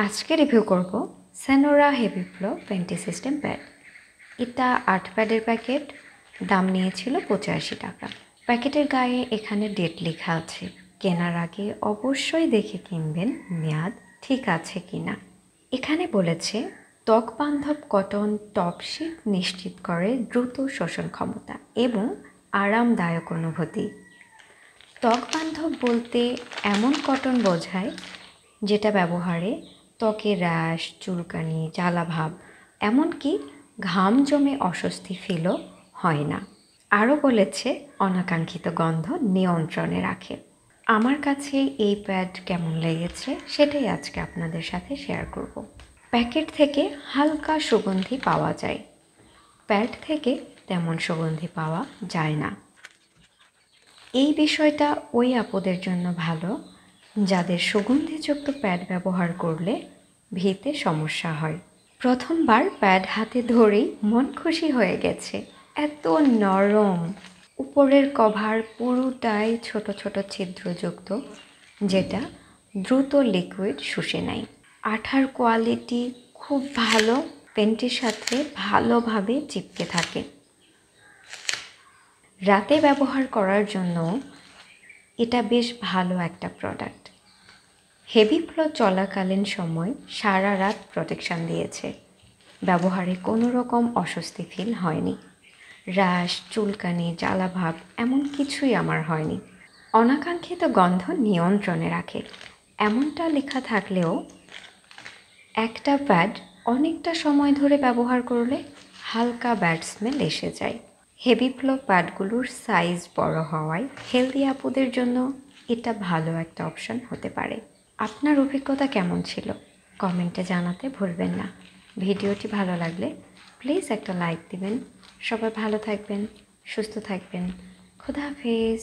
আজকে রিভিউ করব Senora heavy flow panty system pad. এটা 8 প্যাডের প্যাকেট, দাম নিয়েছিল 85 টাকা। প্যাকেটের গায়ে এখানে ডেট লেখা আছে। কেনার আগে অবশ্যই দেখে কিনবেন মেয়াদ ঠিক আছে কিনা। এখানে বলেছে ত্বক বান্ধব কটন টপ শীট নিশ্চিত করে দ্রুত শোষণ ক্ষমতা এবং আরামদায়ক অনুভূতি। ত্বক বান্ধব বলতে এমন কটন বোঝায় যেটা ব্যবহারে ত্বকে র্যাশ, চুলকানি, জ্বালাভাব, এমনকি ঘাম জমে অস্বস্তি ফিলও হয় না। আরও বলেছে অনাকাঙ্ক্ষিত গন্ধ নিয়ন্ত্রণে রাখে। আমার কাছে এই প্যাড কেমন লেগেছে সেটাই আজকে আপনাদের সাথে শেয়ার করব। প্যাকেট থেকে হালকা সুগন্ধি পাওয়া যায়, প্যাড থেকে তেমন সুগন্ধি পাওয়া যায় না। এই বিষয়টা ওই আপুদের জন্য ভালো যাদের সুগন্ধিযুক্ত প্যাড ব্যবহার করলে ভিতে সমস্যা হয়। প্রথমবার প্যাড হাতে ধরেই মন খুশি হয়ে গেছে। এত নরম, উপরের কভার পুরোটাই ছোট ছোট ছিদ্রযুক্ত, যেটা দ্রুত লিকুইড শুষে নেয়। আঠার কোয়ালিটি খুব ভালো, পেন্টের সাথে ভালোভাবে চিপকে থাকে। রাতে ব্যবহার করার জন্য এটা বেশ ভালো একটা প্রোডাক্ট। হেভি ফ্লো চলাকালীন সময় সারা রাত প্রোটেকশন দিয়েছে। ব্যবহারে কোনো রকম অস্বস্তি ফিল হয়নি। র্যাশ, চুলকানি, জ্বালাভাব এমন কিছুই আমার হয়নি। অনাকাঙ্ক্ষিত গন্ধ নিয়ন্ত্রণে রাখে এমনটা লেখা থাকলেও একটা প্যাড অনেকটা সময় ধরে ব্যবহার করলে হালকা ব্যাড স্মেল এসে যায়। হেভি ফ্লো প্যাডগুলোর সাইজ বড় হওয়ায় হেলদি আপুদের জন্য এটা ভালো একটা অপশন হতে পারে। আপনার অভিজ্ঞতা কেমন ছিল কমেন্টে জানাতে ভুলবেন না। ভিডিওটি ভালো লাগলে প্লিজ একটা লাইক দিবেন। সবাই ভালো থাকবেন, সুস্থ থাকবেন। খোদা হাফেজ।